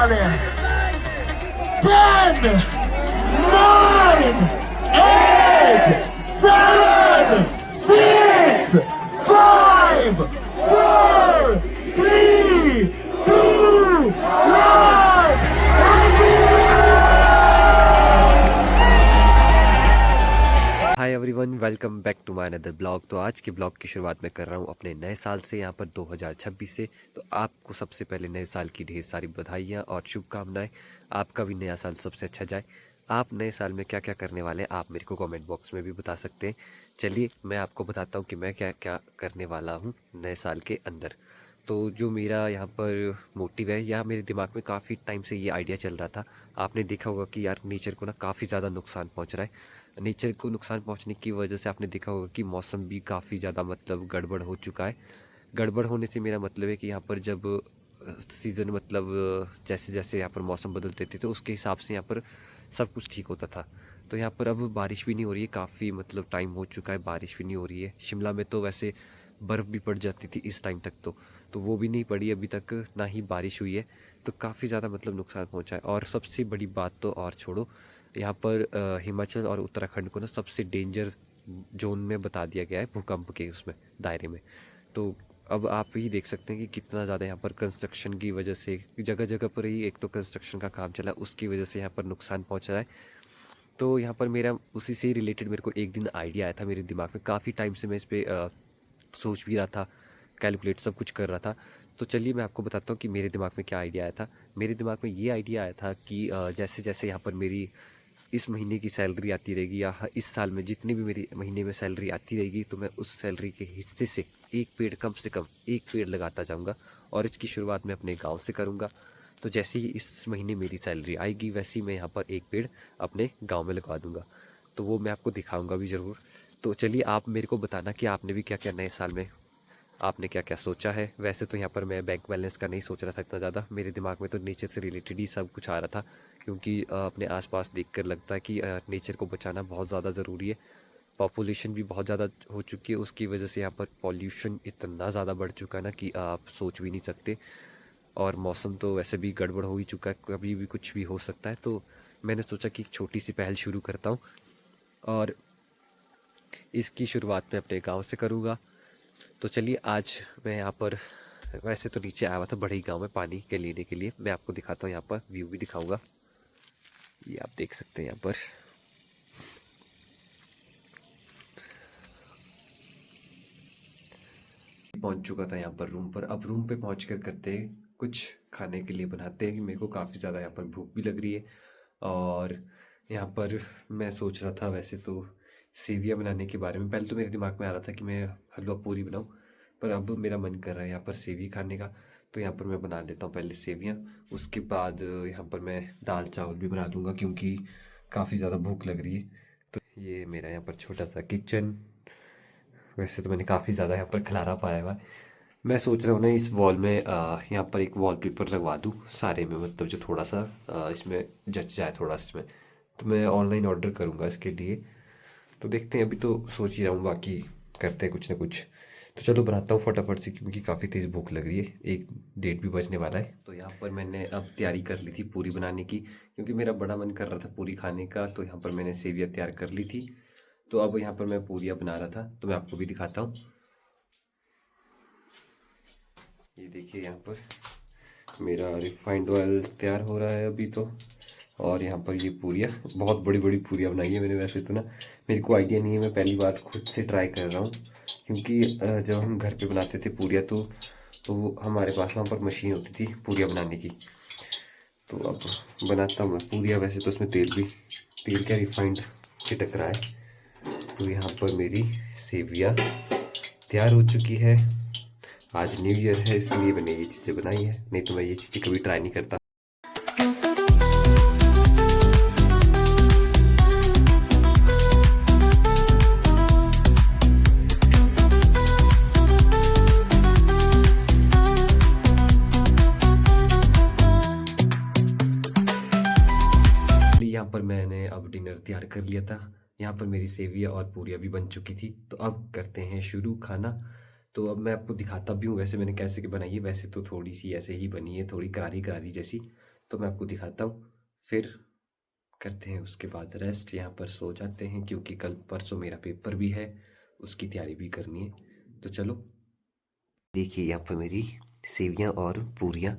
वाले हैं। 10, 9, 8, 7, 6, 5, 4, 3, 2, 1. Hi everyone, welcome back to my another blog. तो आज के ब्लॉग की शुरुआत मैं कर रहा हूँ अपने नए साल से, यहाँ पर 2026 से। तो आपको सबसे पहले नए साल की ढेर सारी बधाइयाँ और शुभकामनाएं। आपका भी नया साल सबसे अच्छा जाए। आप नए साल में क्या क्या करने वाले हैं आप मेरे को कमेंट बॉक्स में भी बता सकते हैं। चलिए मैं आपको बताता हूँ कि मैं क्या क्या करने वाला हूँ नए साल के अंदर। तो जो मेरा यहाँ पर मोटिव है, या मेरे दिमाग में काफ़ी टाइम से ये आइडिया चल रहा था। आपने देखा होगा कि यार नेचर को ना काफ़ी ज़्यादा नुकसान पहुँच रहा है। नेचर को नुकसान पहुँचने की वजह से आपने देखा होगा कि मौसम भी काफ़ी ज़्यादा मतलब गड़बड़ हो चुका है। गड़बड़ होने से मेरा मतलब है कि यहाँ पर जब सीज़न मतलब जैसे जैसे यहाँ पर मौसम बदलते थे तो उसके हिसाब से यहाँ पर सब कुछ ठीक होता था। तो यहाँ पर अब बारिश भी नहीं हो रही है, काफ़ी मतलब टाइम हो चुका है, बारिश भी नहीं हो रही है। शिमला में तो वैसे बर्फ़ भी पड़ जाती थी इस टाइम तक, तो वो भी नहीं पड़ी अभी तक, ना ही बारिश हुई है। तो काफ़ी ज़्यादा मतलब नुकसान पहुंचा है। और सबसे बड़ी बात तो और छोड़ो, यहाँ पर हिमाचल और उत्तराखंड को ना सबसे डेंजर जोन में बता दिया गया है, भूकंप के उसमें दायरे में। तो अब आप ही देख सकते हैं कि कितना ज़्यादा यहाँ पर कंस्ट्रक्शन की वजह से जगह जगह पर ही एक तो कंस्ट्रक्शन का काम चला, उसकी वजह से यहाँ पर नुकसान पहुँच रहा है। तो यहाँ पर मेरा उसी से रिलेटेड मेरे को एक दिन आइडिया आया था मेरे दिमाग में। काफ़ी टाइम से मैं इस पर सोच भी रहा था, कैलकुलेट सब कुछ कर रहा था। तो चलिए मैं आपको बताता हूँ कि मेरे दिमाग में क्या आइडिया आया था। मेरे दिमाग में ये आइडिया आया था कि जैसे जैसे यहाँ पर मेरी इस महीने की सैलरी आती रहेगी, या इस साल में जितनी भी मेरी महीने में सैलरी आती रहेगी, तो मैं उस सैलरी के हिस्से से एक पेड़, कम से कम एक पेड़ लगाता जाऊँगा। और इसकी शुरुआत मैं अपने गाँव से करूँगा। तो जैसे ही इस महीने मेरी सैलरी आएगी, वैसे ही मैं यहाँ पर एक पेड़ अपने गाँव में लगा दूँगा। तो वो मैं आपको दिखाऊँगा भी ज़रूर। तो चलिए आप मेरे को बताना कि आपने भी क्या क्या नए साल में आपने क्या क्या सोचा है। वैसे तो यहाँ पर मैं बैंक बैलेंस का नहीं सोच रहा था इतना ज़्यादा, मेरे दिमाग में तो नेचर से रिलेटेड ही सब कुछ आ रहा था। क्योंकि अपने आसपास देखकर लगता है कि नेचर को बचाना बहुत ज़्यादा ज़रूरी है। पॉपुलेशन भी बहुत ज़्यादा हो चुकी है, उसकी वजह से यहाँ पर पॉल्यूशन इतना ज़्यादा बढ़ चुका है ना कि आप सोच भी नहीं सकते। और मौसम तो वैसे भी गड़बड़ हो ही चुका है, कभी भी कुछ भी हो सकता है। तो मैंने सोचा कि एक छोटी सी पहल शुरू करता हूँ, और इसकी शुरुआत मैं अपने गाँव से करूँगा। तो चलिए आज मैं यहाँ पर वैसे तो नीचे आया हुआ था बड़े गांव में पानी के लेने के लिए। मैं आपको दिखाता हूँ, यहाँ पर व्यू भी दिखाऊंगा। ये आप देख सकते हैं यहाँ पर। पहुंच चुका था यहाँ पर रूम पर। अब रूम पे पहुंच कर करते हैं कुछ खाने के लिए बनाते हैं, कि मेरे को काफ़ी ज़्यादा यहाँ पर भूख भी लग रही है। और यहाँ पर मैं सोच रहा था वैसे तो सेवियाँ बनाने के बारे में। पहले तो मेरे दिमाग में आ रहा था कि मैं हलवा पूरी बनाऊँ, पर अब मेरा मन कर रहा है यहाँ पर सेवी खाने का। तो यहाँ पर मैं बना लेता हूँ पहले सेवियाँ, उसके बाद यहाँ पर मैं दाल चावल भी बना दूँगा, क्योंकि काफ़ी ज़्यादा भूख लग रही है। तो ये मेरा यहाँ पर छोटा सा किचन। वैसे तो मैंने काफ़ी ज़्यादा यहाँ पर खलारा पाया हुआ है। मैं सोच रहा हूँ ना इस वॉल में यहाँ पर एक वॉलपेपर लगवा दूँ सारे में, मतलब जो थोड़ा सा इसमें जच जाए थोड़ा इसमें। तो मैं ऑनलाइन ऑर्डर करूँगा इसके लिए। तो देखते हैं, अभी तो सोच ही रहा हूँ, बाकी करते हैं कुछ ना कुछ। तो चलो बनाता हूँ फटाफट से, क्योंकि काफ़ी तेज़ भूख लग रही है, 1 डेढ़ भी बजने वाला है। तो यहाँ पर मैंने अब तैयारी कर ली थी पूरी बनाने की, क्योंकि मेरा बड़ा मन कर रहा था पूरी खाने का। तो यहाँ पर मैंने सेवियाँ तैयार कर ली थी। तो अब यहाँ पर मैं पूरियाँ बना रहा था, तो मैं आपको भी दिखाता हूँ। ये देखिए यहाँ पर मेरा रिफाइंड ऑयल तैयार हो रहा है अभी तो। और यहाँ पर ये पूरियाँ, बहुत बड़ी बड़ी पूरियाँ बनाई है मैंने। वैसे तो ना मेरे को आइडिया नहीं है, मैं पहली बार खुद से ट्राई कर रहा हूँ। क्योंकि जब हम घर पे बनाते थे पूरियाँ, तो हमारे पास वहाँ पर मशीन होती थी पूरियाँ बनाने की। तो अब बनाता हूँ मैं पूरियाँ। वैसे तो उसमें तेल क्या, रिफाइंड छिटक रहा है। तो यहाँ पर मेरी सेवियाँ तैयार हो चुकी है। आज न्यू ईयर है, इसलिए मैंने ये चीज़ें बनाई है, नहीं तो मैं ये चीज़ें कभी ट्राई नहीं करता। यहाँ पर मैंने अब डिनर तैयार कर लिया था। यहाँ पर मेरी सेवियाँ और पूरियाँ भी बन चुकी थी। तो अब करते हैं शुरू खाना। तो अब मैं आपको दिखाता भी हूँ वैसे मैंने कैसे बनाई है। वैसे तो थोड़ी सी ऐसे ही बनी है, थोड़ी करारी करारी जैसी। तो मैं आपको दिखाता हूँ, फिर करते हैं उसके बाद रेस्ट। यहाँ पर सो जाते हैं क्योंकि कल परसों मेरा पेपर भी है, उसकी तैयारी भी करनी है। तो चलो, देखिए यहाँ पर मेरी सेवियाँ और पूरियाँ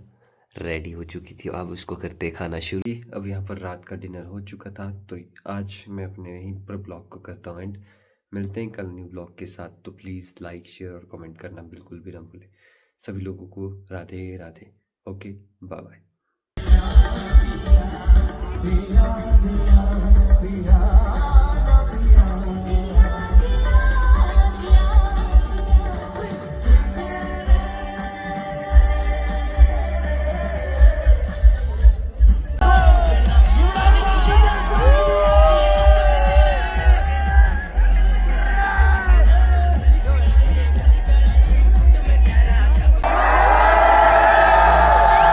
रेडी हो चुकी थी। अब उसको करते हैं खाना शुरू। अब यहाँ पर रात का डिनर हो चुका था, तो आज मैं अपने यहीं पर ब्लॉग को करता हूँ एंड मिलते हैं कल न्यू ब्लॉग के साथ। तो प्लीज़ लाइक शेयर और कमेंट करना बिल्कुल भी ना भूलें। सभी लोगों को Radhe Radhe. Okay, bye bye.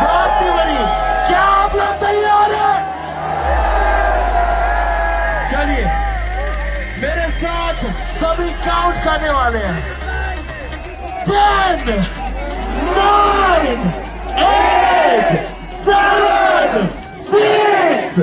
बहुत ही बड़ी, क्या आप लोग तैयार हैं? चलिए मेरे साथ सभी काउंट करने वाले हैं। 10, 9, 8, 7, 6,